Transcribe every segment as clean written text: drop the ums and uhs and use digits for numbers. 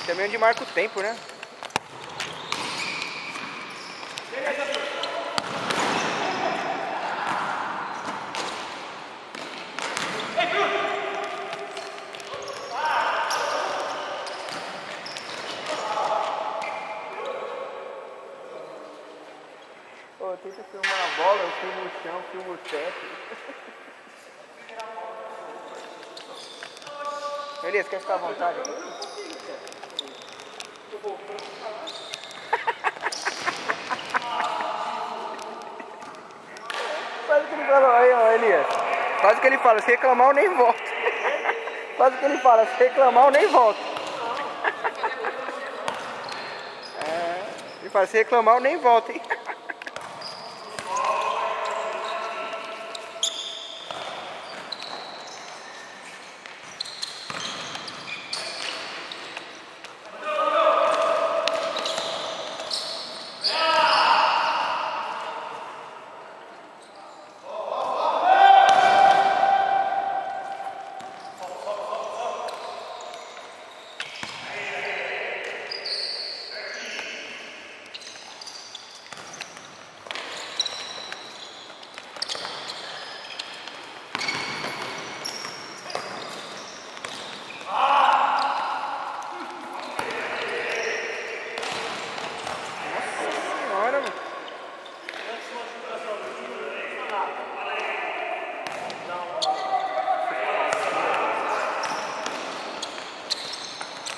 também onde marca o tempo, né? Pô, tenta filmar a bola, eu filmo o chão, filmo o teto. Elias, quer ficar à vontade aqui? Faz o que ele falou aí, ó, Elias. Faz o que ele fala, se reclamar eu nem volto. Faz o que ele fala, se reclamar eu nem volto. Ele fala, se reclamar eu nem volto, hein?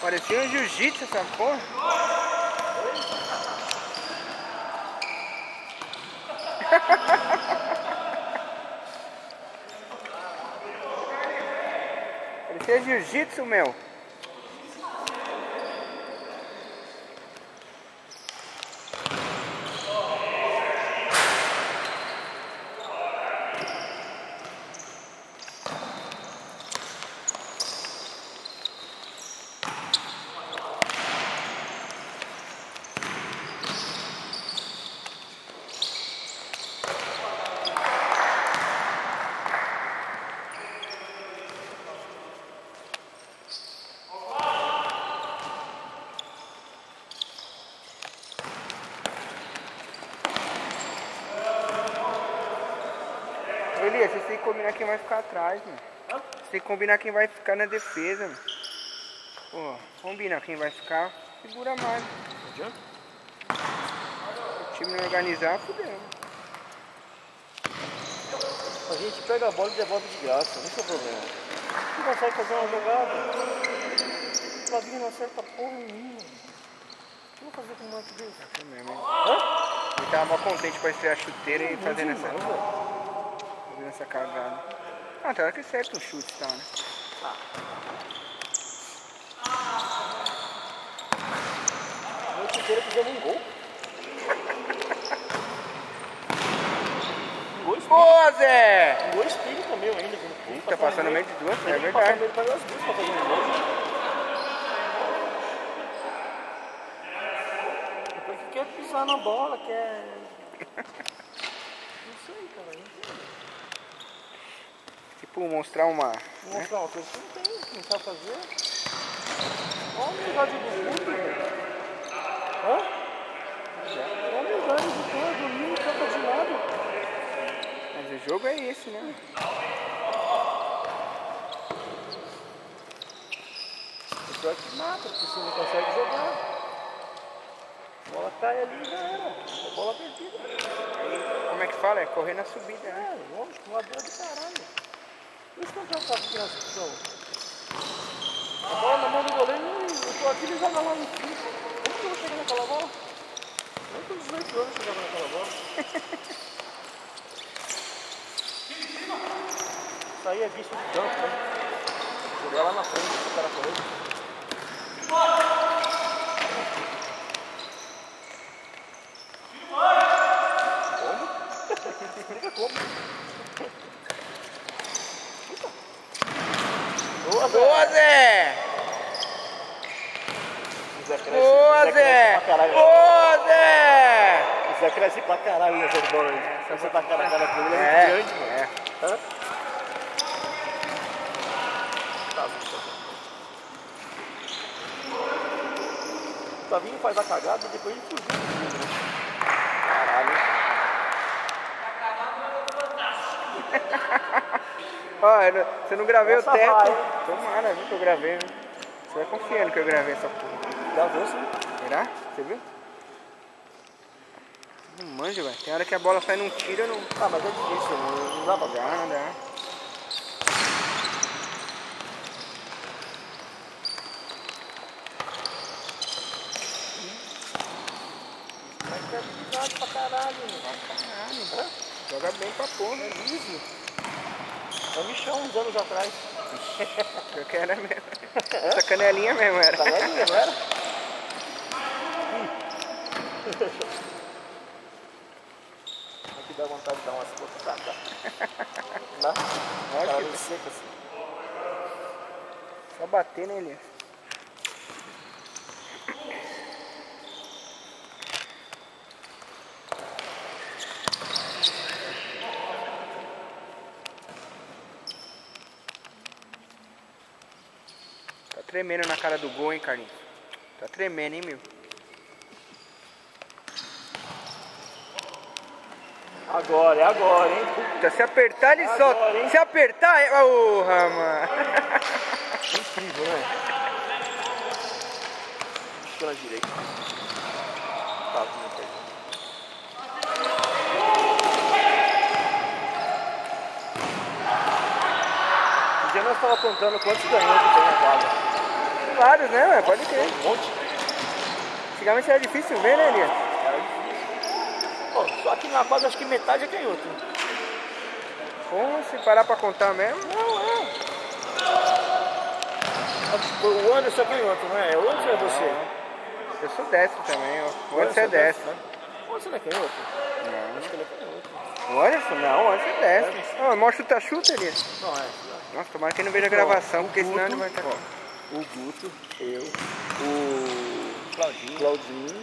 Parecia um jiu-jitsu essa porra. Parecia jiu-jitsu, meu. Elias, você tem que combinar quem vai ficar atrás, mano. Você tem que combinar quem vai ficar na defesa, mano. Pô, combina quem vai ficar, segura mais. Não adianta? Se o time não organizar, fudeu. A gente pega a bola e devolve de graça, não é o problema. Não consegue fazer uma jogada. O Flavinho não acerta porra nenhuma. O que eu vou fazer com um moleque desse? É mesmo, hein? Ele tava mó contente pra estrear a chuteira e fazendo essa cagada. Ah, tem hora que acerta um chute e tal, né? A chuteira fizemos um gol. Boa, Zé! Um gol espírita meu ainda. Tá passando no meio de duas, é Ele verdade. Ele pagou as duas pra fazer um gol. Depois que quer pisar na bola, quer... Não sei, cara. Tipo, mostrar uma... Vou mostrar uma coisa que não tem, não sabe fazer. Olha a humildade do fundo, velho. Hã? Olha a humildade do cara, dormindo, não toca de nada. Mas o jogo é esse, né? O pior que mata, porque você não consegue jogar. A bola cai ali e já era. A bola perdida. Aí, como é que fala? É correr na subida, né? É, lógico, uma dor do caralho. Por isso que eu não faço aqui na discussão. A bola na mão do goleiro, eu tô aqui e ele joga lá no fundo. Como que eu vou chegar naquela bola? Nem com 18 anos eu jogava naquela bola. Isso aí é visto de campo, né? Jogar lá na frente pro cara correr. Como? Explica como. Boa, Zé! Boa, Zé! Boa, Zé! O Zé cresce pra caralho nessa bola aí. Se você tacar na cara dele, ele é grande, mano. É. Hã? Tá, Gustavinho faz a cagada e depois a gente fugiu. Caralho. Ó, você não gravei Essa o teto. vai. Tomara, viu, que eu gravei, viu? Você vai confiando que eu gravei essa porra. Gravou sim. Será? Você viu? Não manja, velho. Tem hora que a bola sai num tiro, eu não... Ah, mas é difícil, não dá pra Dá, não dá. Mas é habilidade pra caralho, mano. Caralho. Joga bem pra porra. É liso. É Michão uns anos atrás. Eu que era mesmo. Essa canelinha mesmo era. Canelinha, não era? Aqui dá vontade de dar umas cotadas. Dá? Olha Cara, que- seca assim. Só bater nele. Tá tremendo na cara do gol, hein, Carlinhos? Tá tremendo, hein, meu? Agora, é agora, hein? Puta, se apertar ele Agora, solta. hein? Se apertar, porra, mano. Incrível, né? Ficou na direita. Tá, vindo, um dia nós estávamos contando quantos ganhou que tem na quadra. Vários, né, velho? Pode crer. Um monte. Antigamente era difícil ver, né, Elias? Era difícil. Pô, só que na quadra acho que metade é canhoto. Pô, se parar pra contar mesmo. Não, é. O Anderson é canhoto, não é? O Anderson é você? Eu sou destro também, ó. O Anderson é destro. O Anderson não é canhoto? Não. Acho que ele é canhoto. O Anderson? Não, o Anderson é destro. Ó, o maior chuta-chuta, Elias. Não, é. Nossa, tomara que ele não veja a gravação, porque senão ele vai estar... O Guto, eu, o Claudinho,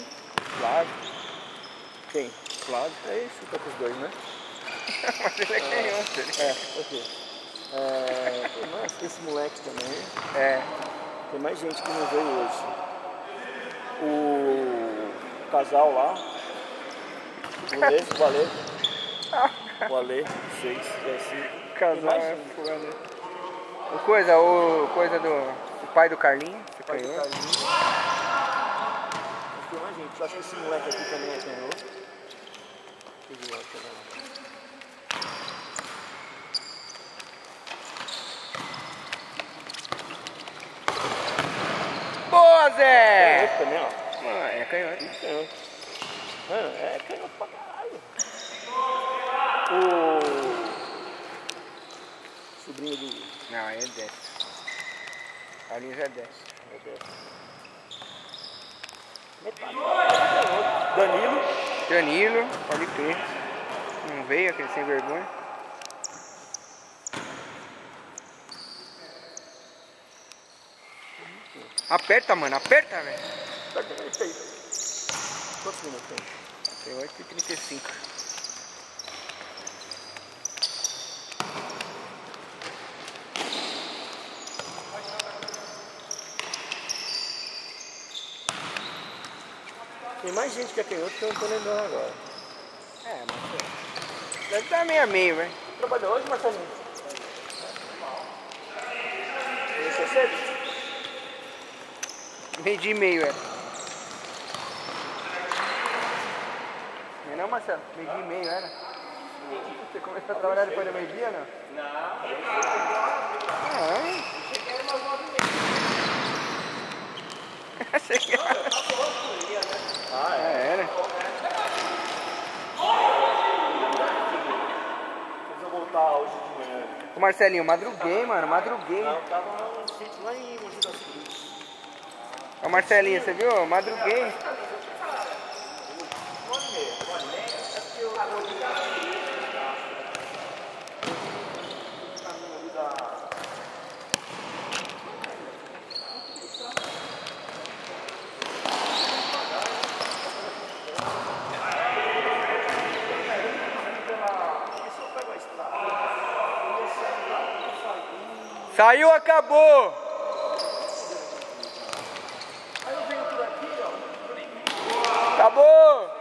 Flávio. Quem? Flávio. É isso, tá com os dois, né? Mas ele é canhoto. É, ok. Tem mais, esse moleque também. É. Tem mais gente que não veio hoje. O casal lá. O Ale, 6, é 5. Casal é foda. O coisa do pai do Carlinhos, você Pai do canhoto. Carlinhos. Mas tem mais gente. Eu acho que esse moleque aqui também é canhoto. Deixa eu ver, deixa eu ver. Boa, Zé! Canhoto também, ó. Ah, é canhoto. Isso, canhoto. Mano, é canhoto pra caralho. O sobrinho do... Não, ele é destro. Carlinhos é destro. Metade. Danilo. Danilo, pode crer. Não veio aquele sem vergonha. Aperta, mano, aperta, velho. Quantos minutos tem? Tem 8h35. Tem mais gente que é canhoto que eu não tô lembrando agora. É, mas deve estar meio a meio, velho. Trabalhou hoje, Marcelinho? Começou cedo? Meio dia e meio, é. Não é não, Marcelo? Meio dia e meio, era? Você começou a trabalhar depois do meio dia, não? Não. Cheguei umas 9h30. Cheguei. Ah, É, era. Preciso voltar hoje de manhã. Ô Marcelinho, madruguei, mano, madruguei. Não, tava num sítio lá em Mogi das Cruzes. Ô Marcelinho, você viu? Madruguei. Saiu, acabou! Aí eu venho por aqui, ó. Acabou!